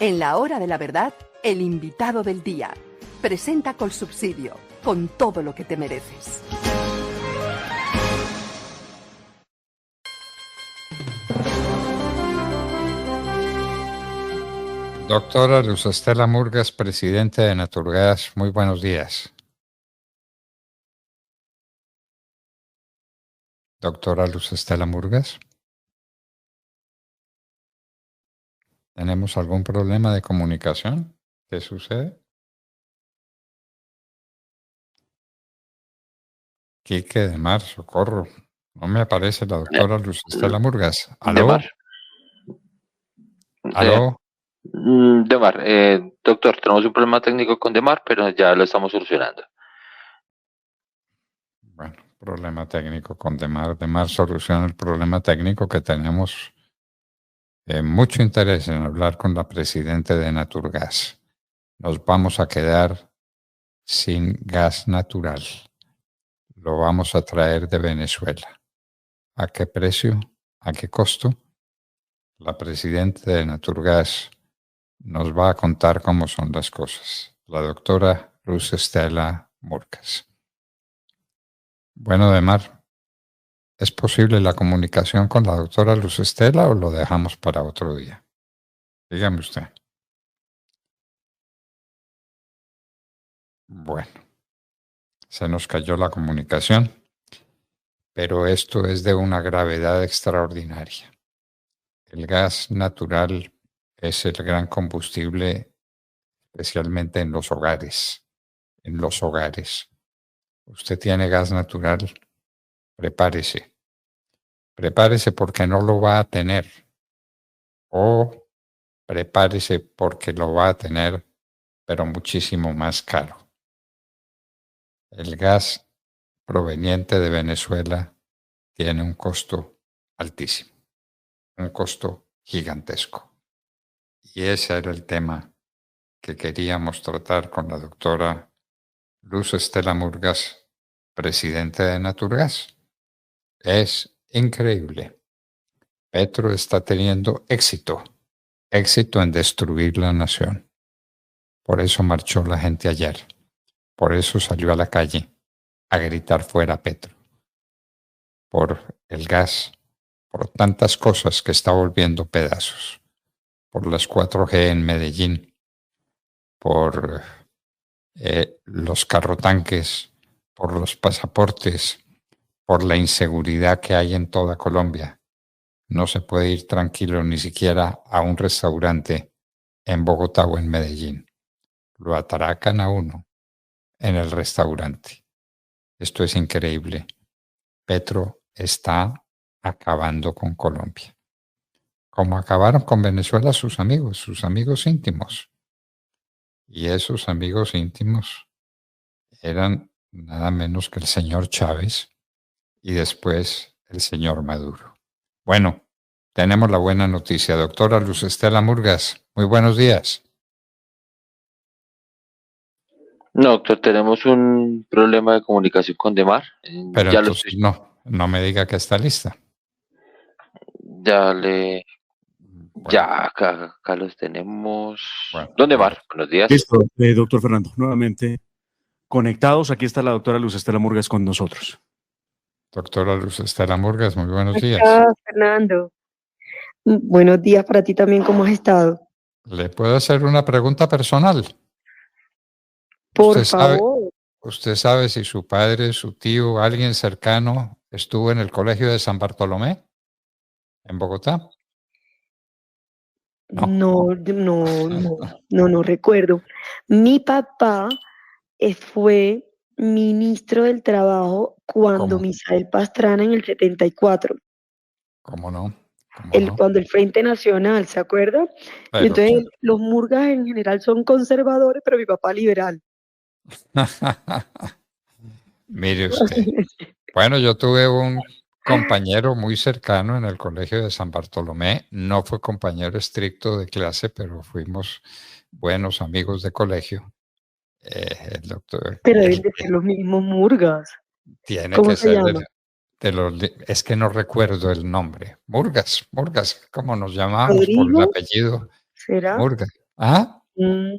En la hora de la verdad, el invitado del día. Presenta Colsubsidio, con todo lo que te mereces. Doctora Luz Estela Murgas, presidente de Naturgas, muy buenos días. Doctora Luz Estela Murgas. ¿Tenemos algún problema de comunicación? ¿Qué sucede? Quique de Mar, socorro. No me aparece la doctora Luz Estela Murgas. ¿Aló? Demar. ¿Aló? Demar, doctor, tenemos un problema técnico con Demar, pero ya lo estamos solucionando. Bueno, problema técnico con Demar. Demar soluciona el problema técnico que tenemos mucho interés en hablar con la presidenta de Naturgas. Nos vamos a quedar sin gas natural. Lo vamos a traer de Venezuela. ¿A qué precio? ¿A qué costo? La presidenta de Naturgas nos va a contar cómo son las cosas. La doctora Luz Estela Murgas. Bueno, Demar, ¿es posible la comunicación con la doctora Luz Estela o lo dejamos para otro día? Dígame usted. Bueno, se nos cayó la comunicación, pero esto es de una gravedad extraordinaria. El gas natural es el gran combustible, especialmente en los hogares. En los hogares. Usted tiene gas natural, prepárese. Prepárese porque no lo va a tener. O prepárese porque lo va a tener, pero muchísimo más caro. El gas proveniente de Venezuela tiene un costo altísimo, un costo gigantesco. Y ese era el tema que queríamos tratar con la doctora Luz Estela Murgas, presidente de Naturgas. Es increíble. Petro está teniendo éxito en destruir la nación. Por eso marchó la gente ayer. Por eso salió a la calle a gritar fuera Petro. Por el gas, por tantas cosas que está volviendo pedazos. Por las 4G en Medellín, por los carrotanques, por los pasaportes, por la inseguridad que hay en toda Colombia. No se puede ir tranquilo ni siquiera a un restaurante en Bogotá o en Medellín. Lo atracan a uno en el restaurante. Esto es increíble. Petro está acabando con Colombia. Como acabaron con Venezuela sus amigos íntimos. Y esos amigos íntimos eran nada menos que el señor Chávez y después el señor Maduro. Bueno, tenemos la buena noticia. Doctora Luz Estela Murgas, muy buenos días. No, doctor, tenemos un problema de comunicación con Demar. Pero Ya lo entonces estoy, no me diga que está lista. ya le, Bueno, ya acá los tenemos. bueno, ¿Dónde, dígame. Mar? Buenos días. Listo, doctor Fernando, nuevamente conectados. Aquí está la doctora Luz Estela Murgas con nosotros. Doctora Luz Estela Murgas, muy buenos días. Hola, Fernando. Buenos días para ti también, ¿cómo has estado? ¿Le puedo hacer una pregunta personal? Por ¿Usted sabe, favor. usted sabe si su padre, su tío, alguien cercano estuvo en el colegio de San Bartolomé en Bogotá? No recuerdo. Mi papá fue ministro del Trabajo cuando ¿Cómo? Misael Pastrana en el 74, ¿Cómo no? ¿Cómo no? cuando el Frente Nacional, ¿se acuerda? Y Pero entonces los Murgas en general son conservadores, pero mi papá liberal. Mire usted. Bueno, yo tuve un compañero muy cercano en el colegio de San Bartolomé. No fue compañero estricto de clase, pero fuimos buenos amigos de colegio. El doctor Pero deben de ser los mismos Murgas. tiene ¿Cómo que se ser llama? es que no recuerdo el nombre. Murgas, ¿cómo nos llamábamos por el ¿Rodrigo? apellido? ¿Será? Murgas. ¿Ah? Mm,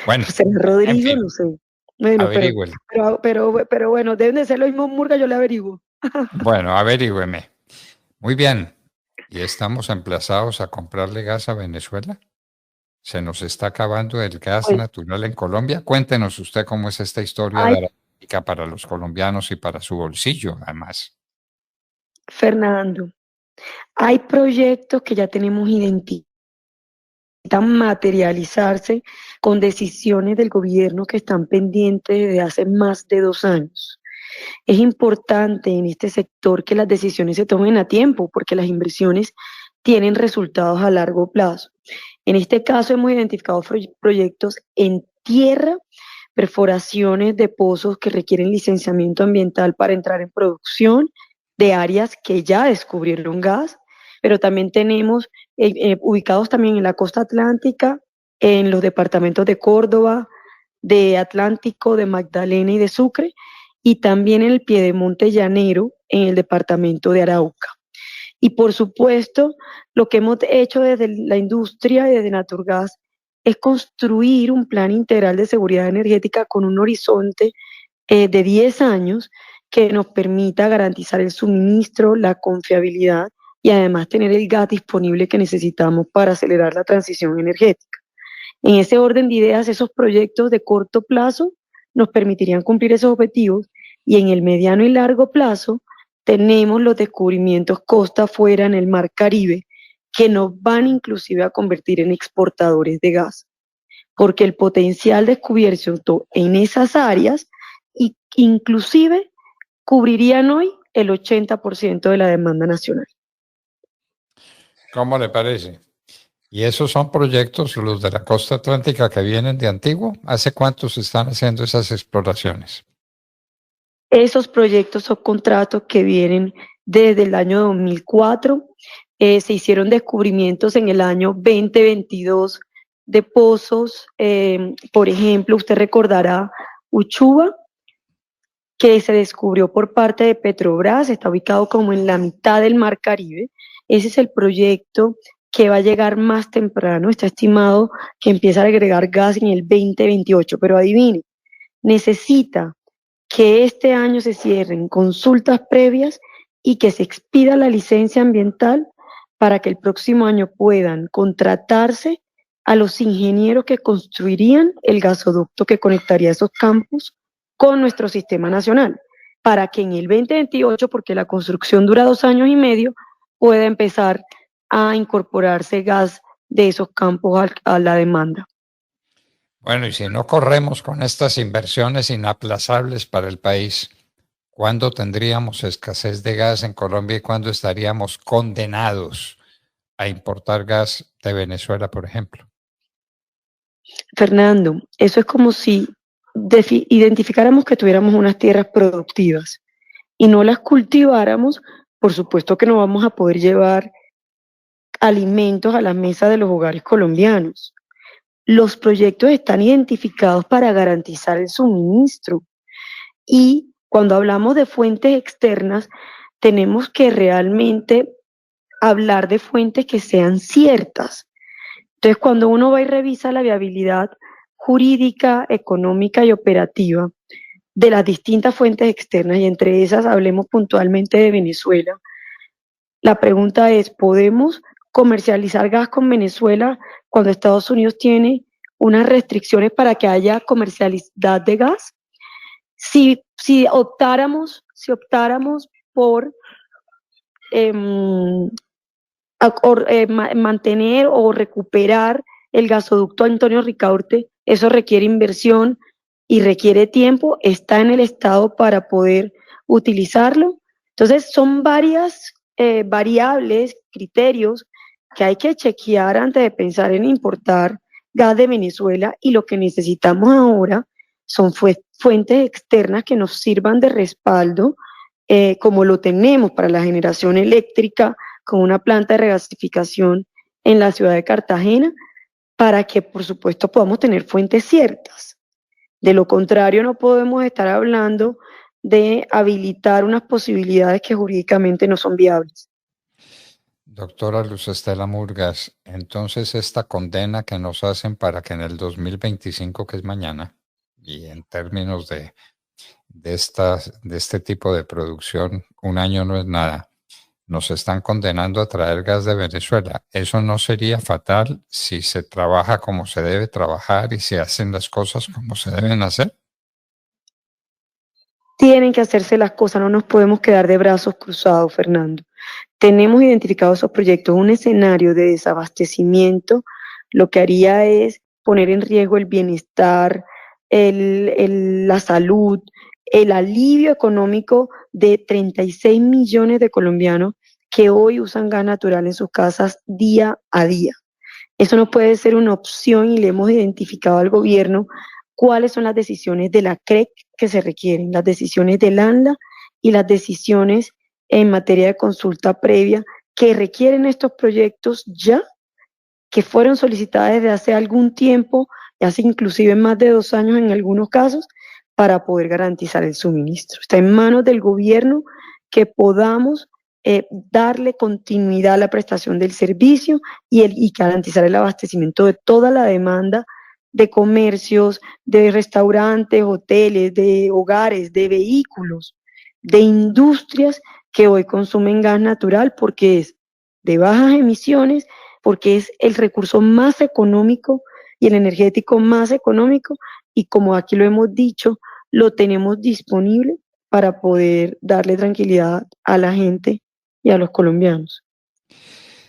Bueno, ¿será en Rodrigo? fin, No sé. Bueno, averígüelo. pero bueno, deben de ser los mismos Murga, yo le averiguo. Bueno, averígüeme. Muy bien. ¿Y estamos emplazados a comprarle gas a Venezuela? ¿Se nos está acabando el gas Pues, natural en Colombia? Cuéntenos usted cómo es esta historia ay, dramática para los colombianos y para su bolsillo, además. Fernando, hay proyectos que ya tenemos identificados, necesitan materializarse con decisiones del gobierno que están pendientes desde hace más de 2 años. Es importante en este sector que las decisiones se tomen a tiempo porque las inversiones tienen resultados a largo plazo. En este caso hemos identificado proyectos en tierra, perforaciones de pozos que requieren licenciamiento ambiental para entrar en producción, de áreas que ya descubrieron gas, pero también tenemos ubicados también en la costa atlántica, en los departamentos de Córdoba, de Atlántico, de Magdalena y de Sucre, y también en el Piedemonte Llanero, en el departamento de Arauca. Y por supuesto, lo que hemos hecho desde la industria y desde Naturgas es construir un plan integral de seguridad energética con un horizonte de 10 años que nos permita garantizar el suministro, la confiabilidad y además tener el gas disponible que necesitamos para acelerar la transición energética. En ese orden de ideas, esos proyectos de corto plazo nos permitirían cumplir esos objetivos y en el mediano y largo plazo tenemos los descubrimientos costa afuera en el Mar Caribe que nos van inclusive a convertir en exportadores de gas, porque el potencial descubierto en esas áreas inclusive cubrirían hoy el 80% de la demanda nacional. ¿Cómo le parece? ¿Y esos son proyectos, los de la costa atlántica que vienen de antiguo? ¿Hace cuánto se están haciendo esas exploraciones? Esos proyectos o contratos que vienen desde el año 2004, se hicieron descubrimientos en el año 2022 de pozos, por ejemplo, usted recordará Uchuva, que se descubrió por parte de Petrobras, está ubicado como en la mitad del Mar Caribe. Ese es el proyecto que va a llegar más temprano, está estimado que empieza a agregar gas en el 2028, pero adivine, necesita que este año se cierren consultas previas y que se expida la licencia ambiental para que el próximo año puedan contratarse a los ingenieros que construirían el gasoducto que conectaría esos campos con nuestro sistema nacional, para que en el 2028, porque la construcción dura 2 años y medio, pueda empezar a incorporarse gas de esos campos a la demanda. Bueno, y si no corremos con estas inversiones inaplazables para el país, ¿cuándo tendríamos escasez de gas en Colombia y cuándo estaríamos condenados a importar gas de Venezuela, por ejemplo? Fernando, eso es como si identificáramos que tuviéramos unas tierras productivas y no las cultiváramos. Por supuesto que no vamos a poder llevar alimentos a la mesa de los hogares colombianos. Los proyectos están identificados para garantizar el suministro y cuando hablamos de fuentes externas, tenemos que realmente hablar de fuentes que sean ciertas. Entonces, cuando uno va y revisa la viabilidad jurídica, económica y operativa de las distintas fuentes externas, y entre esas hablemos puntualmente de Venezuela, la pregunta es, ¿podemos comercializar gas con Venezuela cuando Estados Unidos tiene unas restricciones para que haya comercialidad de gas? Si optáramos por mantener o recuperar el gasoducto Antonio Ricaurte, eso requiere inversión y requiere tiempo, está en el Estado para poder utilizarlo. Entonces son varias variables, criterios que hay que chequear antes de pensar en importar gas de Venezuela, y lo que necesitamos ahora son fuentes externas que nos sirvan de respaldo, como lo tenemos para la generación eléctrica, con una planta de regasificación en la ciudad de Cartagena, para que por supuesto podamos tener fuentes ciertas. De lo contrario, no podemos estar hablando de habilitar unas posibilidades que jurídicamente no son viables. Doctora Luz Estela Murgas, entonces esta condena que nos hacen para que en el 2025, que es mañana, y en términos de este tipo de producción, un año no es nada. Nos están condenando a traer gas de Venezuela. ¿Eso no sería fatal si se trabaja como se debe trabajar y se hacen las cosas como se deben hacer? Tienen que hacerse las cosas, no nos podemos quedar de brazos cruzados, Fernando. Tenemos identificados esos proyectos, un escenario de desabastecimiento, lo que haría es poner en riesgo el bienestar, la salud, el alivio económico de 36 millones de colombianos que hoy usan gas natural en sus casas día a día. Eso no puede ser una opción y le hemos identificado al gobierno cuáles son las decisiones de la CREC que se requieren, las decisiones del ANLA y las decisiones en materia de consulta previa que requieren estos proyectos ya, que fueron solicitadas desde hace algún tiempo, hace inclusive más de 2 años en algunos casos, para poder garantizar el suministro. Está en manos del gobierno que podamos darle continuidad a la prestación del servicio y garantizar el abastecimiento de toda la demanda de comercios, de restaurantes, hoteles, de hogares, de vehículos, de industrias que hoy consumen gas natural porque es de bajas emisiones, porque es el recurso más económico y el energético más económico, y como aquí lo hemos dicho, lo tenemos disponible para poder darle tranquilidad a la gente y a los colombianos.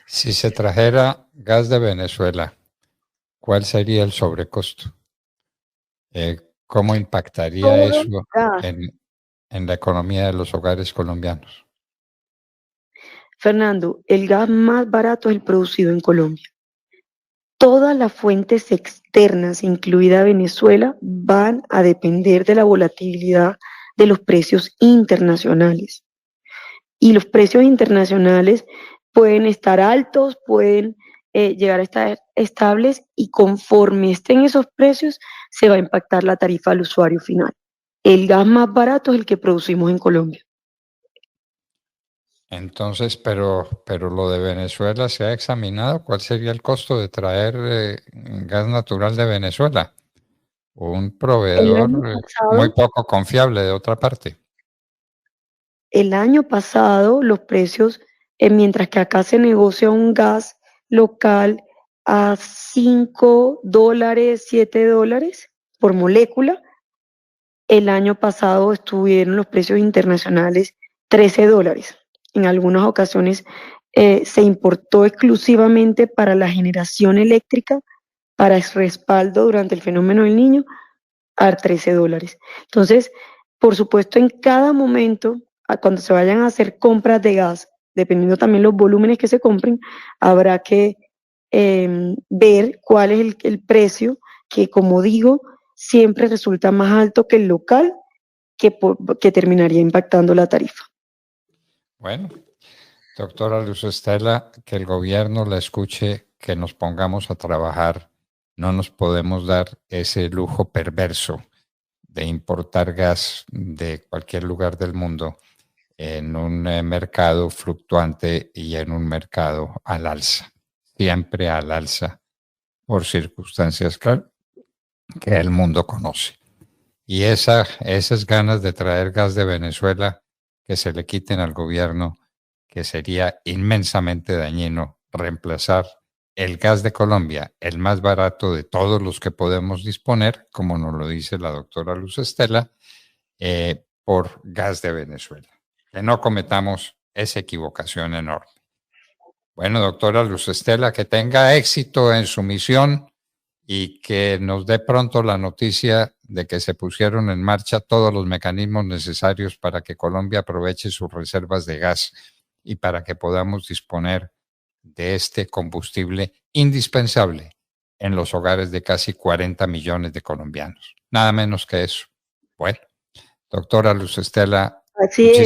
Si se trajera gas de Venezuela, ¿cuál sería el sobrecosto? ¿Cómo impactaría Todo eso gas. en la economía de los hogares colombianos? Fernando, el gas más barato es el producido en Colombia. Todas las fuentes externas, incluida Venezuela, van a depender de la volatilidad de los precios internacionales. Y los precios internacionales pueden estar altos, pueden llegar a estar estables, y conforme estén esos precios se va a impactar la tarifa al usuario final. El gas más barato es el que producimos en Colombia. Entonces, pero lo de Venezuela se ha examinado. ¿Cuál sería el costo de traer gas natural de Venezuela? Un El proveedor año muy pasado, poco confiable de otra parte. el año pasado los precios, mientras que acá se negocia un gas local a $5, $7 por molécula, el año pasado estuvieron los precios internacionales $13. En algunas ocasiones se importó exclusivamente para la generación eléctrica, para el respaldo durante el fenómeno del Niño, a $13. Entonces, por supuesto, en cada momento, cuando se vayan a hacer compras de gas, dependiendo también los volúmenes que se compren, habrá que ver cuál es el precio, que, como digo, siempre resulta más alto que el local, que terminaría impactando la tarifa. Bueno, doctora Luz Estela, que el gobierno la escuche, que nos pongamos a trabajar. No nos podemos dar ese lujo perverso de importar gas de cualquier lugar del mundo en un mercado fluctuante y en un mercado al alza, siempre al alza, por circunstancias que el mundo conoce. Y esas ganas de traer gas de Venezuela, que se le quiten al gobierno, que sería inmensamente dañino reemplazar el gas de Colombia, el más barato de todos los que podemos disponer, como nos lo dice la doctora Luz Estela, por gas de Venezuela. Que no cometamos esa equivocación enorme. Bueno, doctora Luz Estela, que tenga éxito en su misión y que nos dé pronto la noticia de que se pusieron en marcha todos los mecanismos necesarios para que Colombia aproveche sus reservas de gas y para que podamos disponer de este combustible indispensable en los hogares de casi 40 millones de colombianos. Nada menos que eso. Bueno, doctora Luz Estela, Así es.